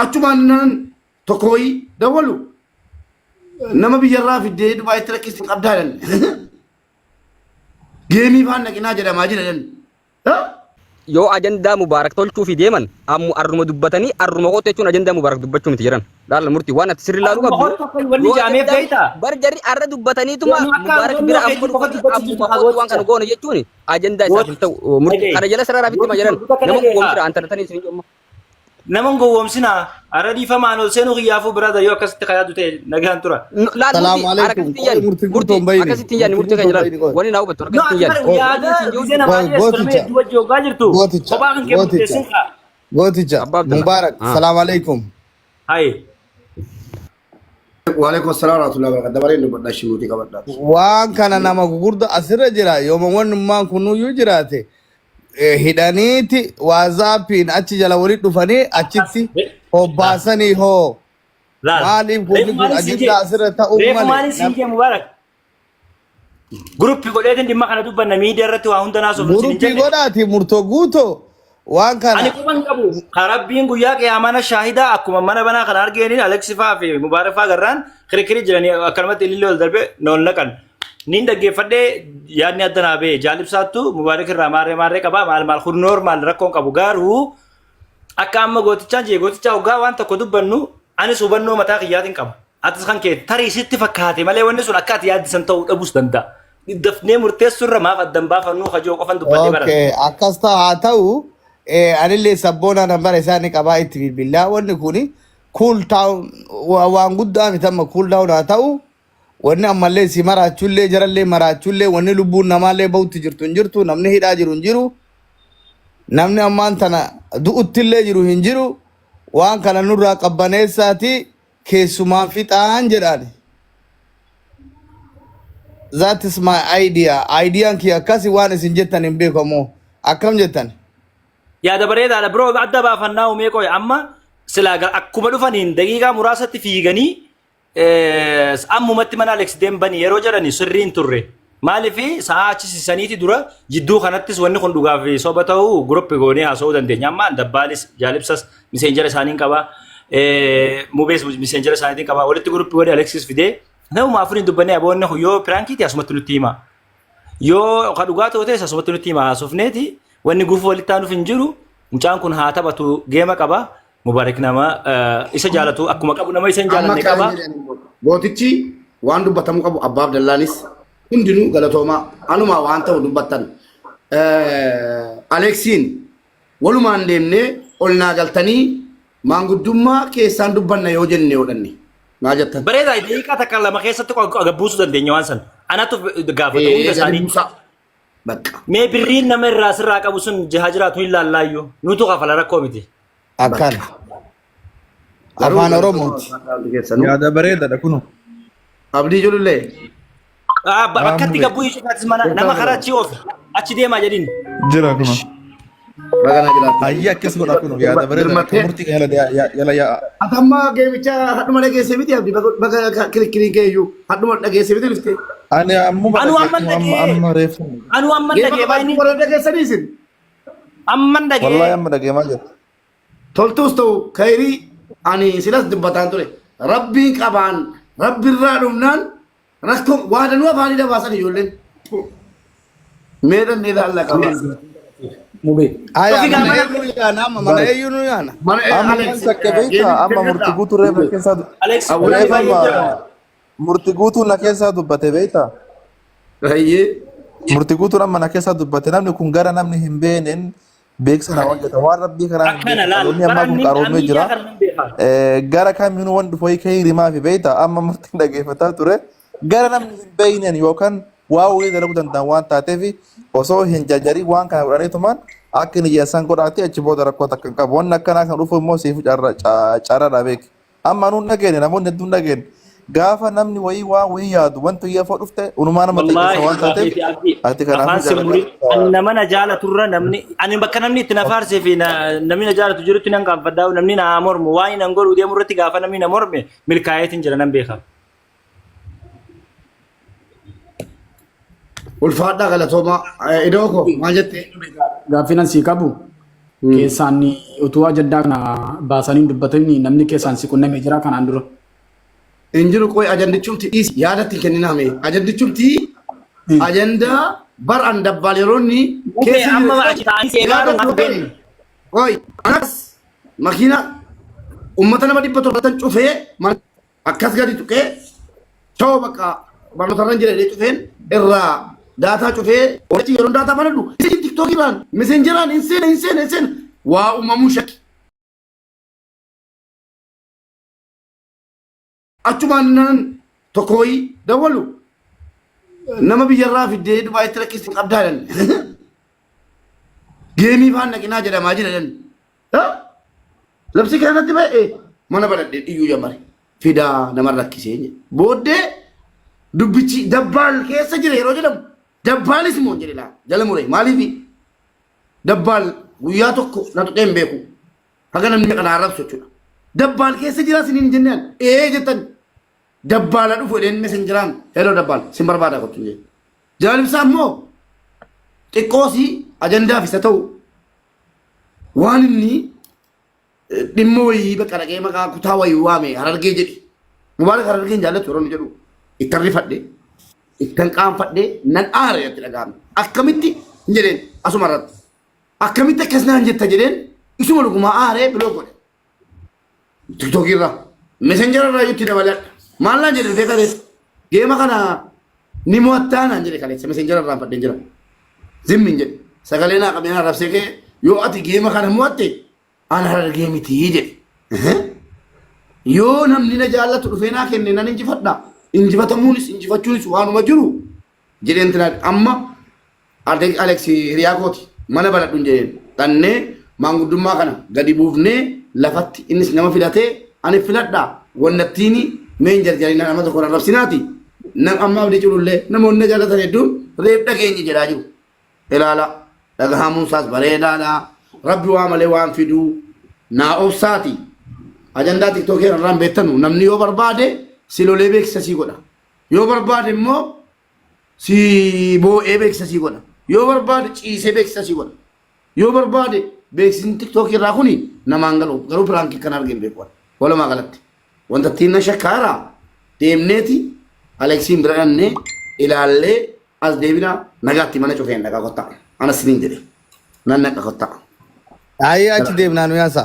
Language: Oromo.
achumaan tokkoyi dawalu nama biyyarraa fidee Dubaay tirakkis qabdaalan geemii faan naqinaa jedhamaa jiran yoo ajandaa mubaarak tolchuu fi deeman ammu arruma dubbatanii arruma qote jechuun ajandaa mubaarak dubbachuu miti jiran laala murtii waan ati sirri laalu qabdu bar jarri arra dubbatanii tuma mubaarak bira ammu waan kana goone jechuun ajandaa isaa filta murtii kana jala sarara bitti ma jiran nama gowwomsira antanatanii isin jomma nama gowwomsina arra diifamaan ol seenuu xiyyaafu biraada yoo akkasitti kayaatu ta'e nagaan tura Salaamu alaikum. akkasitti yaani murtii kan jiran wani naa hubattu akkasitti yaani Gooticha Mubarak. Salaamu alaikum. Hai. Waalaikum salaam wa rahmatullahi wa barakatuh. Dabareen dubbadhaa shimuutii qabadhaa. Waan kana nama gugurda asirra jira yooma wannummaan kunuyyuu jiraate hidhaniiti waazaappiin achi jala walitti dhufanii achitti hobbaasanii hoo maaliif kunni kun ajandaa asirra ta'uu malee siinjee Mubarak gruppi godheetiin dhimma kana dubbanna miidiyaa irratti waa hunda naasuuf gruppi godhaati murtoo guutoo waan kana ani kuban qabu karabbiin guyyaa qiyaamana shaahidaa akkuma mana banaa kana argeeniin Aleksifaa fi Mubaarafaa garraan kirikiri jiranii akkanumatti ilillee ol darbe nool naqan nin dhaggeeffadhee yaadni addanaa bee jaalibsaattu Mubaarak irraa maarree qabaa maal kun normaal rakkoon qabu garuu akka amma gootichaan jee gootichaa hoggaa waan tokko dubbannu anis hubannoo mataa kiyyaatiin qaba atis kan kee tarii sitti fakkaate malee wanni sun akka ati yaaddisan ta'uu dhabuus danda'a dafnee murteessurra maaf addan baafannuu hajoo qofan dubbannee barate akkas haa ta'u anillee sabboonaa nambara isaanii qabaa itti bilbilaa wanni kuni cool down waan guddaa miti amma cool down haa ta'u wanni ammallee si maraachuullee jarallee maraachuullee wanni lubbuun namaallee ba'utti jirtu hin jirtu namni hidhaa jiru hin jiru namni ammaan tana du'uttillee jiru hin jiru waan kana nurraa qabbaneessaati keessumaan fixaan jedhaan that is my idea kii akkasi waan isin jettan hin beekamu akkam jettan yaada bareedaadha biroo adda baafannaa umee qoy amma silaa akkuma dhufaniin daqiiqaa muraasatti fiiganii ammumatti mana Alex Dembani yeroo jedhani sirriin turre maalifi sa'a achisisaniiti dura jidduu kanattis wanni kun dhugaa fi soba ta'uu gruppi goonee haasa'uu dandeenya amma dabbaalis jaalibsas miseenjara isaaniin qaba mubees miseenjara isaaniitiin qaba walitti gruppi goonee Alexis fidee nama afuriin dubbannee aboonni yoo piraankiiti asumatti nutti hima yoo ka dhugaa ta'uutees asumatti nutti hima haasofneeti wanni guufu walitti aanuuf hin jiru mucaan kun haa taphatu geema qaba Mubarak nama isa jaalatu akkuma qabu nama isa hin jaalanne qaba gootichi waan dubbatamu qabu abbaa Abdallaanis hundinuu galatoomaa anuma waan ta'u dubbattan Aleksiin walumaan deemnee ol naa galtanii maanguddummaa keessaan dubbanna yoo jenne odhanne maa jettan bareedaa daqiiqaa takka lama keessatti agabbuusuu dandeenya waan san anatu gaafatu hunda isaanii bakka mee birriin nama irraa sirraa qabu sun jihaa jiraatu hin laallaayyoo nutu kafala rakkoo miti akkan afaan oromooti yaada bareedaadha kunu abdii julullee bakkatti gabbuu ishee mana nama karaa achi oofe achi deemaa jedhin jira kunu bagana jiraatu ayya akkas godha kunu yaada bareedaadha murtii kan yala yaa atamma geemicha hadhuma dhageesse miti abdii baga kirikiriin keeyyuu hadhuma dhageesse miti lifte ani amma reefu anu amma dhagee baay'inni warra dhageessaniisin amman dhagee wallahi amma dhageemaa jira toltuus ta'u kayrii ani silas dubbataan ture rabbiin qabaan rabbirraa dhumnaan rakkoon waa danuu afaanii dabaasan ijoolleen meedhan ni ilaalla qabaan mana eeyyuu nu yaana amma sakke beekta amma murtii guutuu reefa keessaa murtii guutuu na keessaa dubbate beekta murtii guutuu amma na keessaa dubbate namni kun gara namni hin beenen beeksa na hojjeta waan rabbii karaa inni amma kun qaroomee jira gara kamiinuu waan dhufee kayrimaa fi beekta amma murtiin dhageeffataa ture gara namni hin beenen yookaan waa wayii dalaguu danda'an waan taateef osoo hin jajjarii waan kana godhaniitumaan akka inni jeessan godhaatti achi booda rakkoo takka hin qabu wanni akkanaa kan dhufu immoo siifu carraadha beek amma nuun dhageenne namoonni hedduun dhageenne gaafa namni wayii waa wayii yaadu wanti yeefoo dhufte unumaa nama xiqqeessa waan taateef ati kanaaf nama na jaalaturra namni ani bakka namni itti na faarsee fi namni na jaalatu jirutti nan gaanfadhaa namni na mormu waan nan godhu deemu irratti gaafa namni na morme milkaayeetiin jira nan beeka. ulfaadhaa galatooma idoo ko maal jette gaaffinan sii qabu keessaan utuu ajandaa kana baasanii dubbatanii namni keessaan si qunnamee jira kanaan dura. Injiru qoy ajandichumti yaadatti kenniname ajandichumti ajandaa bar an dabbaleeronni keessa amma achi ta'anii seegaadhu hafeen. Qoy anas makiina ummata nama 700 cufee akkas gadi tuqee too bakka barnootarran jedhee cufeen irraa daataa cufee walitti yeroo daataa banadhu isin tiktookiraan messengeraan inseen waa uumamuu shakki. Achumaan nan tokkoyi dawalu nama biyyarraa fiddee Dubaayitti rakkisin qabdaa jedhan geemii faan naqinaa jedhamaa jira jedhan labsi kanatti ba'e mana badhadhee dhiyyuu jammare fidaa nama rakkisee booddee dubbichi dabbaal keessa jira yeroo jedhamu dabbaalis moo jedhe laa jala muree maaliif dabbaal guyyaa tokko na tuqee hin beeku haga namni kanaa arrabsu jechuudha. Dabbaal keessa jira siniin jennaan jettan dabbaala dhufu edeen messengeraan hello dabbaal sin barbaada kottu jee jaalibsaa immoo xiqqoosii ajandaaf isa ta'u waan inni dhimma wayii bakka dhaqee maqaa kutaa wayii waame Harargee jedhe mubaarak Harargeen jaallatu yeroo inni jedhu ittan rifadhe ittan qaanfadhe nan aare itti dhaga'ame akkamitti hin jedheen asuma irratti akkamitti akkas naan jetta jedheen isuma dhugumaa aaree biloo godhe tiktokirra messenger irraa yutti dabaladha maalaan jedhe dhufee kaleessa geema kana ni mo'attaa naan jedhe kaleessa messenger irraan fadheen jira zimmin jedhe sagalee naa qabeen arrabsee kee yoo ati geema kana mo'atte ana Harargee mitii jedhe yoo namni na jaallatu dhufee naa kenne nan injifadha injifatamuunis injifachuunis waanuma jiru jedheen tinaa amma Alex Hiriyakooti mana baladhuun jedheen dhannee maanguddummaa kana gadi buufnee lafatti innis nama filatee ani filadhaa wannattiini meen jarjarina nama tokko arrabsinaati nam amma abdii jirullee namoonni jaallatan hedduun reef dhageenyi jedhaa jiru ilaala dhagahamuun isaas bareedaadha rabbi waa malee waan fiduu naa obsaati ajandaa tiktookii irraan beektanu namni yoo barbaade si lolee beeksisa sii godha yoo barbaade immoo si boo'ee beeksisa sii godha yoo barbaade ciisee beeksisa sii godha yoo barbaade beeksisni tiktookii irraa kuni namaan garuu piraankii kan argin beekuun walumaa galatti wanta ittiin na shakkaara deemneeti Aleksiin bira dhannee ilaallee as deebina nagaatti mana cufeen dhagaa kottaa ana siniin jedhe nan naqa kottaa. Ayi achi deemnaa nu yaasa.